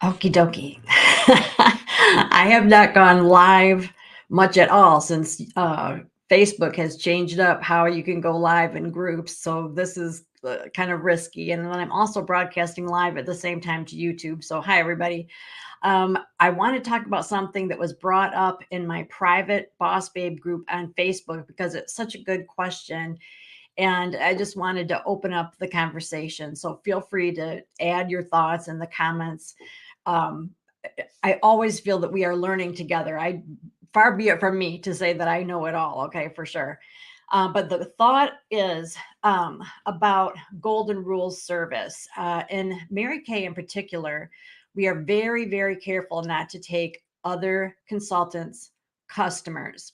Okie dokie. I have not gone live much at all since Facebook has changed up how you can go live in groups. So this is kind of risky. And then I'm also broadcasting live at the same time to YouTube. So, hi, everybody. I want to talk about something that was brought up in my private Boss Babe group on Facebook because it's such a good question. And I just wanted to open up the conversation. So feel free to add your thoughts in the comments. Um, I always feel that we are learning together. Far be it from me to say that I know it all. Okay, for sure. But the thought is about golden rules service. In Mary Kay in particular, we are very, very careful not to take other consultants' customers.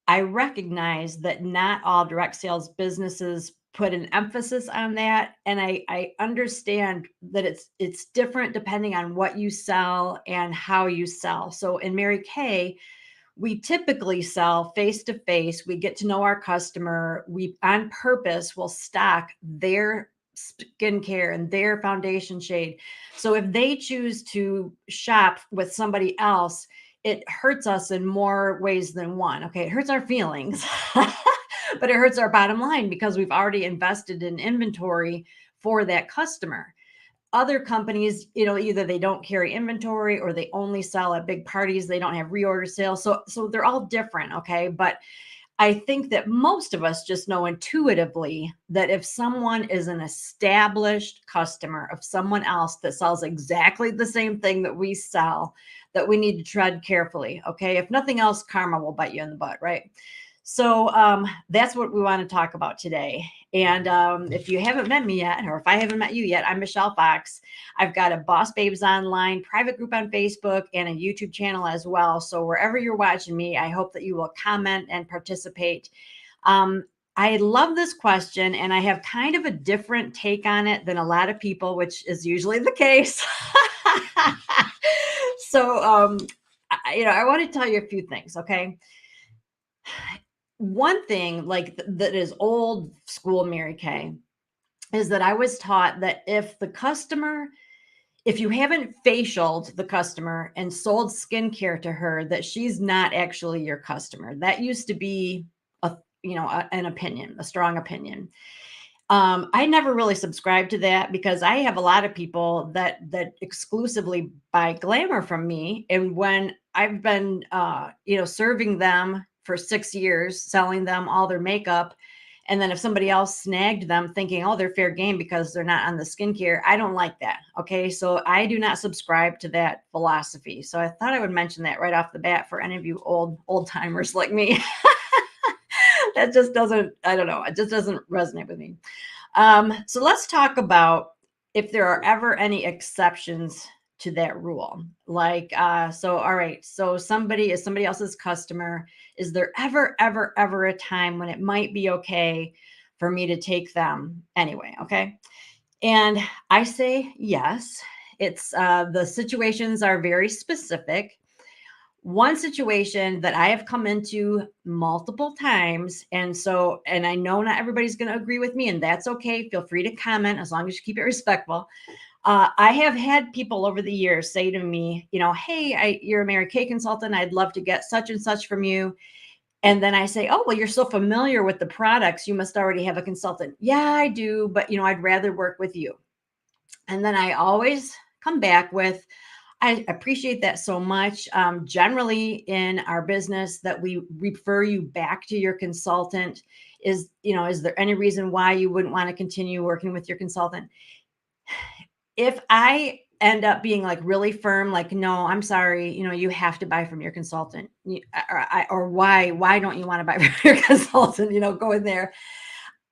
I recognize that not all direct sales businesses put an emphasis on that, and I understand that it's different depending on what you sell and how you sell. So in Mary Kay, we typically sell face to face. We get to know our customer. We on purpose will stock their skincare and their foundation shade. So if they choose to shop with somebody else, it hurts us in more ways than one. Okay, it hurts our feelings, but it hurts our bottom line because we've already invested in inventory for that customer. Other companies, either they don't carry inventory or they only sell at big parties. They don't have reorder sales. So they're all different. Okay. But I think that most of us just know intuitively that if someone is an established customer of someone else that sells exactly the same thing that we sell, that we need to tread carefully. Okay. If nothing else, karma will bite you in the butt, right? So that's what we want to talk about today. And if you haven't met me yet, or if I haven't met you yet, I'm Michelle Fox. I've got a Boss Babes Online private group on Facebook and a YouTube channel as well. So wherever you're watching me, I hope that you will comment and participate. Um, I love this question, and I have kind of a different take on it than a lot of people, which is usually the case. So, I want to tell you a few things, okay? One thing that is old school Mary Kay is that I was taught that if you haven't facialed the customer and sold skincare to her, that she's not actually your customer. That used to be an opinion, a strong opinion. I never really subscribed to that because I have a lot of people that exclusively buy glamour from me, and when I've been serving them for 6 years, selling them all their makeup, and then if somebody else snagged them thinking, oh, they're fair game because they're not on the skincare, I don't like that. Okay, so I do not subscribe to that philosophy. So I thought I would mention that right off the bat for any of you old timers like me. That just doesn't, I don't know, it just doesn't resonate with me. So let's talk about if there are ever any exceptions to that rule. All right, so somebody is somebody else's customer. Is there ever a time when it might be okay for me to take them anyway? Okay. And I say yes. It's the situations are very specific. One situation that I have come into multiple times, and I know not everybody's going to agree with me, and that's okay. Feel free to comment as long as you keep it respectful. I have had people over the years say to me, hey, you're a Mary Kay consultant. I'd love to get such and such from you. And then I say, oh, well, you're so familiar with the products. You must already have a consultant. Yeah, I do. But, I'd rather work with you. And then I always come back with, I appreciate that so much. Generally, in our business, that we refer you back to your consultant. Is there any reason why you wouldn't want to continue working with your consultant? If I end up being like really firm, like, no, I'm sorry, you have to buy from your consultant, or why don't you want to buy from your consultant? Go in there.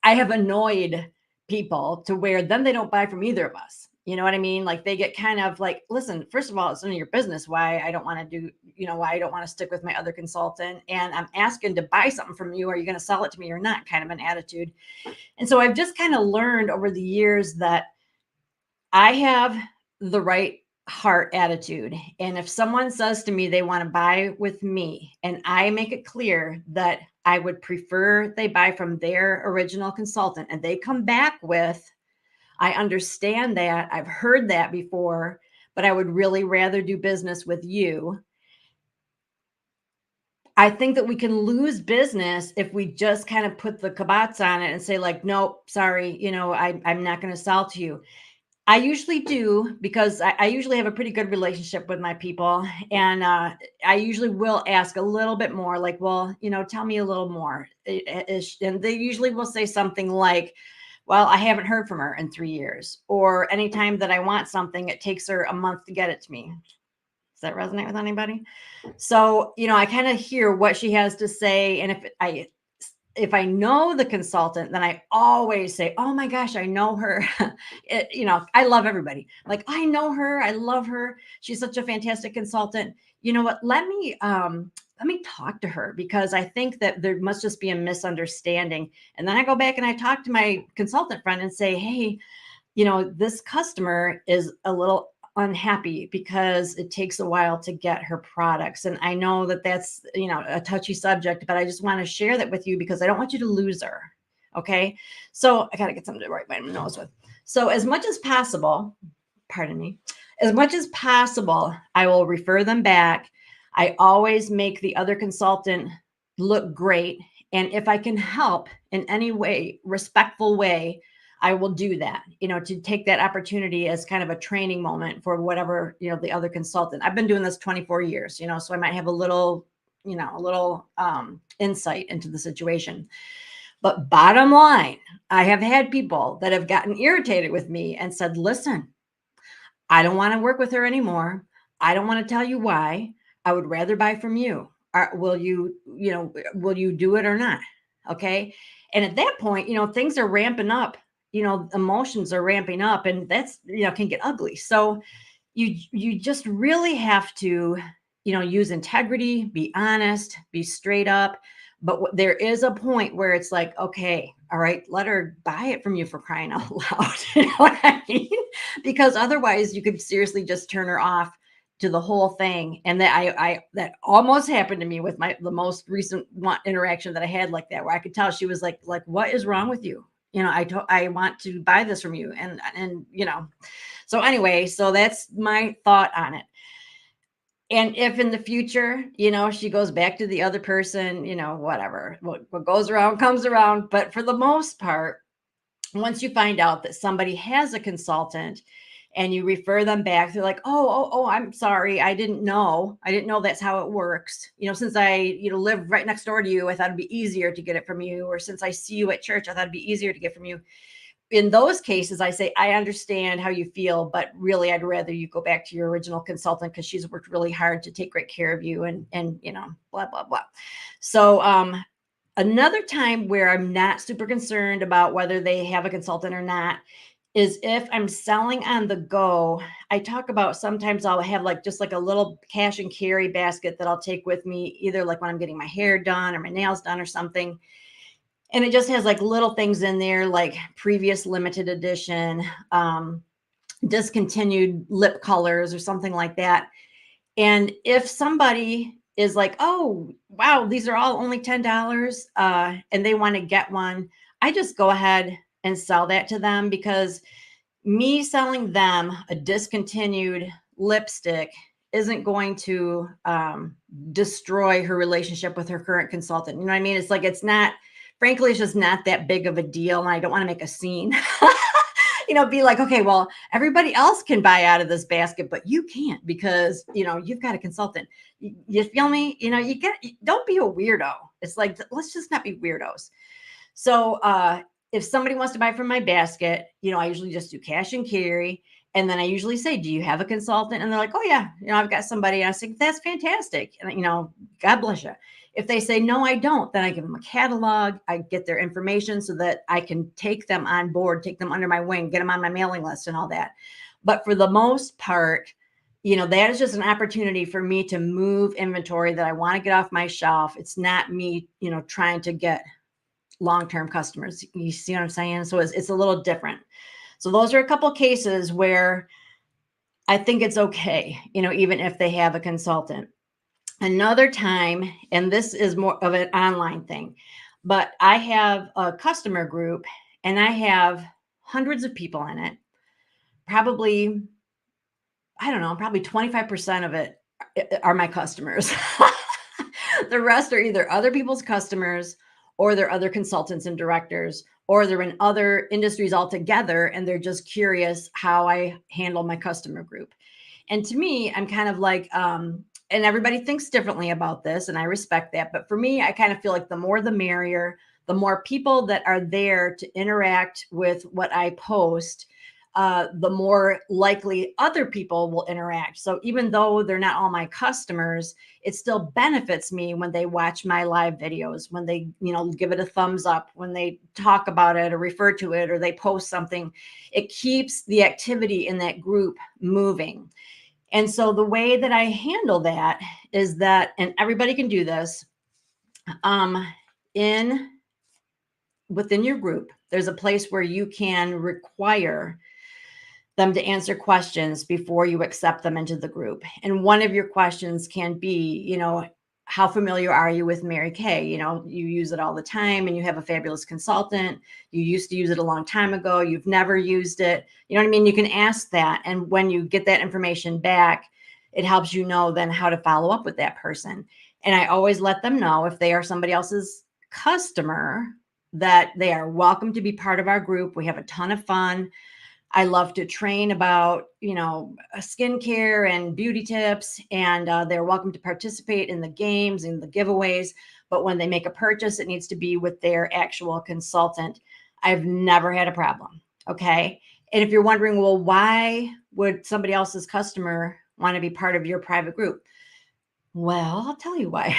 I have annoyed people to where then they don't buy from either of us. You know what I mean? Like they get kind of like, listen, first of all, it's none of your business why I don't want to do, why I don't want to stick with my other consultant. And I'm asking to buy something from you. Are you going to sell it to me or not? Kind of an attitude. And so I've just kind of learned over the years that I have the right heart attitude. And if someone says to me they want to buy with me, and I make it clear that I would prefer they buy from their original consultant, and they come back with, I understand that, I've heard that before, but I would really rather do business with you. I think that we can lose business if we just kind of put the kibosh on it and say, like, nope, sorry, I'm not going to sell to you. I usually do because I usually have a pretty good relationship with my people. And I usually will ask a little bit more, like, well, tell me a little more. And they usually will say something like, well, I haven't heard from her in 3 years. Or anytime that I want something, it takes her a month to get it to me. Does that resonate with anybody? So, I kind of hear what she has to say. And if I know the consultant, then I always say, "Oh my gosh, I know her." I love everybody. Like, I know her, I love her. She's such a fantastic consultant. You know what? Let me talk to her because I think that there must just be a misunderstanding. And then I go back and I talk to my consultant friend and say, "Hey, this customer is a little unhappy because it takes a while to get her products. And I know that that's, a touchy subject, but I just want to share that with you because I don't want you to lose her." Okay. So I got to get something to write my nose with. So as much as possible, pardon me, as much as possible, I will refer them back. I always make the other consultant look great. And if I can help in any way, respectful way, I will do that, to take that opportunity as kind of a training moment for whatever, the other consultant. I've been doing this 24 years, so I might have a little, insight into the situation. But bottom line, I have had people that have gotten irritated with me and said, listen, I don't want to work with her anymore. I don't want to tell you why. I would rather buy from you. Will you do it or not? Okay. And at that point, things are ramping up, emotions are ramping up, and that's, can get ugly. So you just really have to, use integrity, be honest, be straight up. But there is a point where it's like, okay, all right, let her buy it from you, for crying out loud. You know what I mean? Because otherwise you could seriously just turn her off to the whole thing. And that almost happened to me with the most recent interaction that I had like that, where I could tell she was like, what is wrong with you? I want to buy this from you. And so anyway, so that's my thought on it. And if in the future, she goes back to the other person, whatever, what goes around comes around. But for the most part, once you find out that somebody has a consultant and you refer them back, they're like, oh, I'm sorry. I didn't know that's how it works. Since I, live right next door to you, I thought it'd be easier to get it from you. Or since I see you at church, I thought it'd be easier to get from you. In those cases, I say, I understand how you feel, but really I'd rather you go back to your original consultant because she's worked really hard to take great care of you and blah, blah, blah. So, another time where I'm not super concerned about whether they have a consultant or not is if I'm selling on the go. I talk about sometimes I'll have just a little cash and carry basket that I'll take with me, either like when I'm getting my hair done or my nails done or something. And it just has little things in there, like previous limited edition, discontinued lip colors or something like that. And if somebody is like, oh, wow, these are all only $10, and they want to get one, I just go ahead and sell that to them, because me selling them a discontinued lipstick isn't going to destroy her relationship with her current consultant. You know what I mean? It's not, frankly, it's just not that big of a deal. And I don't want to make a scene. Be like, okay, well, everybody else can buy out of this basket, but you can't because, you've got a consultant. You feel me? Don't be a weirdo. It's like, let's just not be weirdos. So if somebody wants to buy from my basket, I usually just do cash and carry. And then I usually say, do you have a consultant? And they're like, oh yeah, I've got somebody. And I say, that's fantastic. And, God bless you. If they say, no, I don't, then I give them a catalog. I get their information so that I can take them on board, take them under my wing, get them on my mailing list and all that. But for the most part, that is just an opportunity for me to move inventory that I want to get off my shelf. It's not me, trying to get long-term customers. You see what I'm saying? So it's a little different. So those are a couple of cases where I think it's okay, even if they have a consultant. Another time, and this is more of an online thing, but I have a customer group and I have hundreds of people in it, probably I don't know, probably 25% of it are my customers. The rest are either other people's customers, or they're other consultants and directors, or they're in other industries altogether and they're just curious how I handle my customer group. And to me, I'm kind of like, and everybody thinks differently about this, and I respect that. But for me, I kind of feel like the more the merrier, the more people that are there to interact with what I post, the more likely other people will interact. So even though they're not all my customers, it still benefits me when they watch my live videos, when they, give it a thumbs up, when they talk about it or refer to it, or they post something. It keeps the activity in that group moving. And so the way that I handle that is that, and everybody can do this, in within your group, there's a place where you can require them to answer questions before you accept them into the group. And one of your questions can be, how familiar are you with Mary Kay? You use it all the time and you have a fabulous consultant. You used to use it a long time ago. You've never used it. You know what I mean? You can ask that. And when you get that information back, it helps you know then how to follow up with that person. And I always let them know, if they are somebody else's customer, that they are welcome to be part of our group. We have a ton of fun. I love to train about, skincare and beauty tips, and they're welcome to participate in the games and the giveaways. But when they make a purchase, it needs to be with their actual consultant. I've never had a problem. Okay. And if you're wondering, well, why would somebody else's customer want to be part of your private group? Well, I'll tell you why.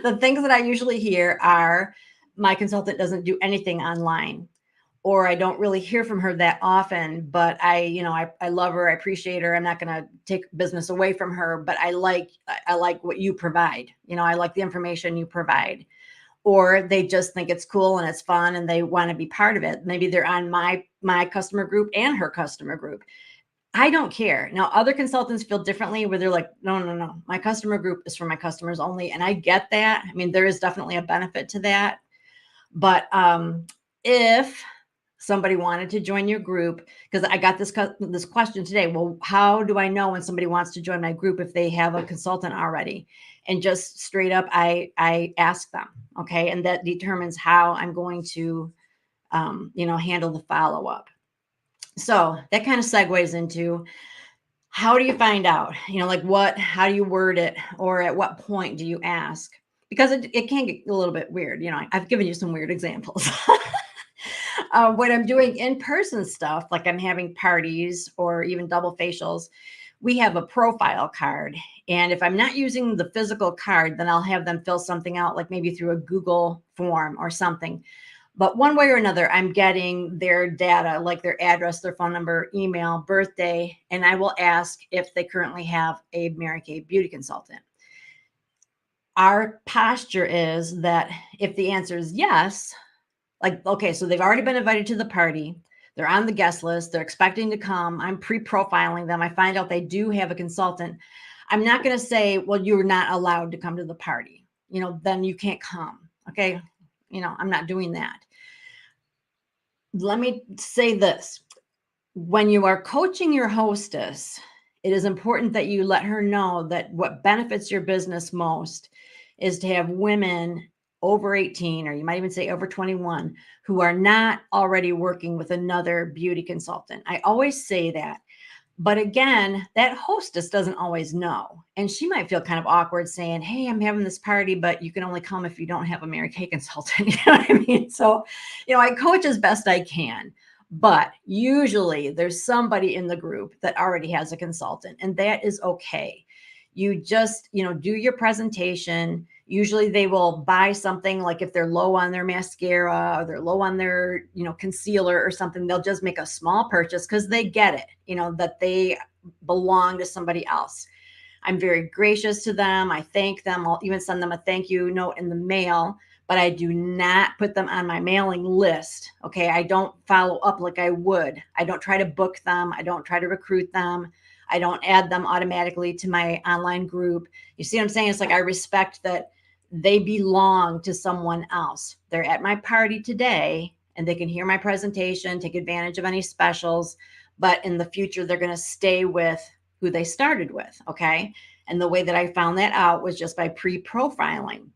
The things that I usually hear are, my consultant doesn't do anything online, or I don't really hear from her that often, but I love her. I appreciate her. I'm not going to take business away from her, but I like what you provide. I like the information you provide. Or they just think it's cool and it's fun and they want to be part of it. Maybe they're on my customer group and her customer group. I don't care. Now, other consultants feel differently, where they're like, no, no, no, my customer group is for my customers only. And I get that. I mean, there is definitely a benefit to that. But if somebody wanted to join your group, because I got this question today, well, how do I know when somebody wants to join my group if they have a consultant already? And just straight up, I ask them. Okay. And that determines how I'm going to, handle the follow-up. So that kind of segues into, how do you find out, how do you word it, or at what point do you ask? Because it can get a little bit weird. I've given you some weird examples. When I'm doing in-person stuff, like I'm having parties or even double facials, we have a profile card. And if I'm not using the physical card, then I'll have them fill something out, like maybe through a Google form or something. But one way or another, I'm getting their data, like their address, their phone number, email, birthday, and I will ask if they currently have a Mary Kay beauty consultant. Our posture is that if the answer is yes, like, okay, so they've already been invited to the party, they're on the guest list, they're expecting to come, I'm pre-profiling them, I find out they do have a consultant, I'm not going to say, well, you're not allowed to come to the party, then you can't come. Okay. I'm not doing that. Let me say this. When you are coaching your hostess, it is important that you let her know that what benefits your business most is to have women over 18, or you might even say over 21, who are not already working with another beauty consultant. I always say that. But again, that hostess doesn't always know. And she might feel kind of awkward saying, hey, I'm having this party, but you can only come if you don't have a Mary Kay consultant. You know what I mean? So, I coach as best I can. But usually there's somebody in the group that already has a consultant, and that is okay. You just, do your presentation. Usually they will buy something, like if they're low on their mascara or they're low on their, concealer or something, they'll just make a small purchase because they get it, that they belong to somebody else. I'm very gracious to them. I thank them. I'll even send them a thank you note in the mail, but I do not put them on my mailing list. Okay. I don't follow up like I would. I don't try to book them. I don't try to recruit them. I don't add them automatically to my online group. You see what I'm saying? It's like, I respect that they belong to someone else. They're at my party today and they can hear my presentation, take advantage of any specials, but in the future, they're going to stay with who they started with. Okay. And the way that I found that out was just by pre-profiling.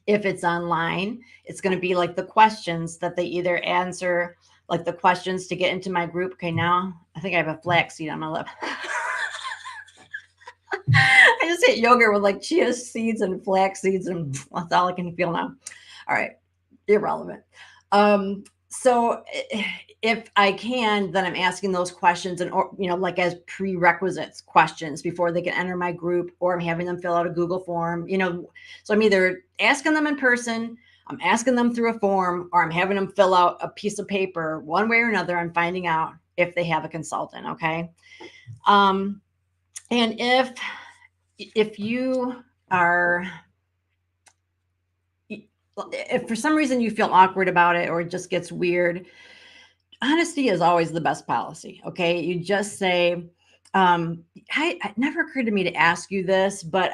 If it's online, it's going to be like the questions that they either answer, like the questions to get into my group. Okay, now I think I have a flaxseed on my lip. I just ate yogurt with like chia seeds and flax seeds, and that's all I can feel now. All right, irrelevant. So if I can, then I'm asking those questions, and or like as prerequisites questions before they can enter my group, or I'm having them fill out a Google form. So I'm either asking them in person, I'm asking them through a form, or I'm having them fill out a piece of paper. One way or another, I'm finding out if they have a consultant. Okay. And if you are, if for some reason you feel awkward about it or it just gets weird, honesty is always the best policy. Okay. You just say, it never occurred to me to ask you this, but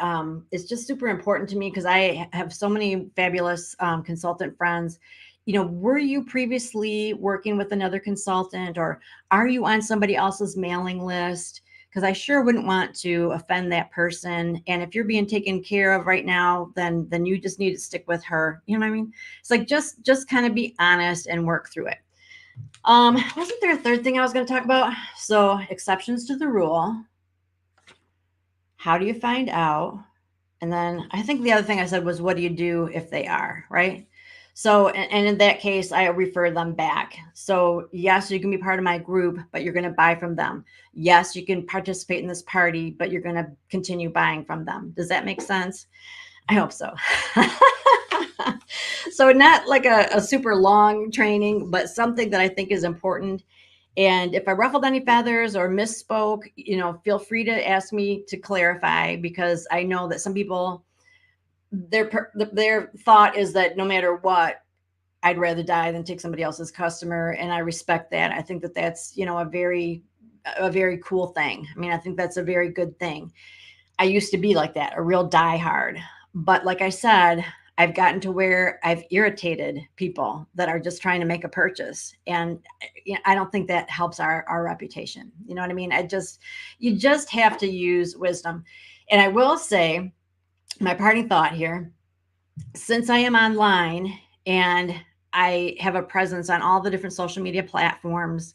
it's just super important to me because I have so many fabulous consultant friends. Were you previously working with another consultant, or are you on somebody else's mailing list? Because I sure wouldn't want to offend that person. And if you're being taken care of right now, then you just need to stick with her. You know what I mean? It's like just kind of be honest and work through it. Wasn't there a third thing I was going to talk about? So exceptions to the rule. How do you find out? And then I think the other thing I said was, what do you do if they are, right? So, and in that case, I refer them back. So yes, you can be part of my group, but you're going to buy from them. Yes, you can participate in this party, but you're going to continue buying from them. Does that make sense? I hope so. So not like a super long training, but something that I think is important. And if I ruffled any feathers or misspoke, feel free to ask me to clarify, because I know that some people, their thought is that no matter what, I'd rather die than take somebody else's customer. And I respect that. I think that that's, a very cool thing. I mean, I think that's a very good thing. I used to be like that, a real diehard. But like I said, I've gotten to where I've irritated people that are just trying to make a purchase. And I don't think that helps our reputation. You know what I mean? You just have to use wisdom. And I will say, my parting thought here, since I am online and I have a presence on all the different social media platforms,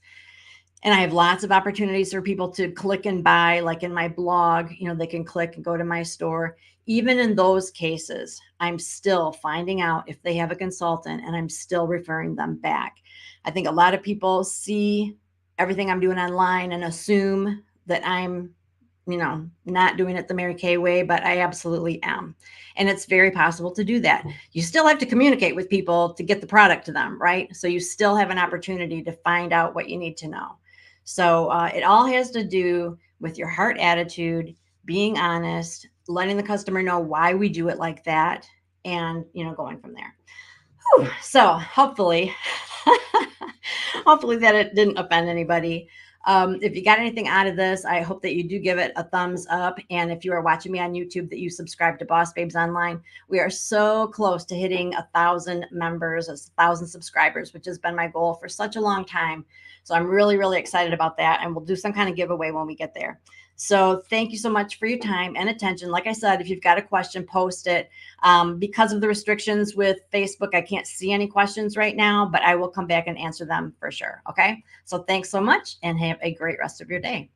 and I have lots of opportunities for people to click and buy, like in my blog, they can click and go to my store. Even in those cases, I'm still finding out if they have a consultant, and I'm still referring them back. I think a lot of people see everything I'm doing online and assume that I'm, not doing it the Mary Kay way, but I absolutely am. And it's very possible to do that. You still have to communicate with people to get the product to them, right? So you still have an opportunity to find out what you need to know. So it all has to do with your heart attitude, being honest, letting the customer know why we do it like that, and going from there. Whew. So hopefully, hopefully that it didn't offend anybody. If you got anything out of this, I hope that you do give it a thumbs up. And if you are watching me on YouTube, that you subscribe to Boss Babes Online. We are so close to hitting 1,000 members, 1,000 subscribers, which has been my goal for such a long time. So I'm really, really excited about that. And we'll do some kind of giveaway when we get there. So thank you so much for your time and attention. Like I said, if you've got a question, post it. Because of the restrictions with Facebook, I can't see any questions right now, but I will come back and answer them for sure. Okay. So thanks so much, and have a great rest of your day.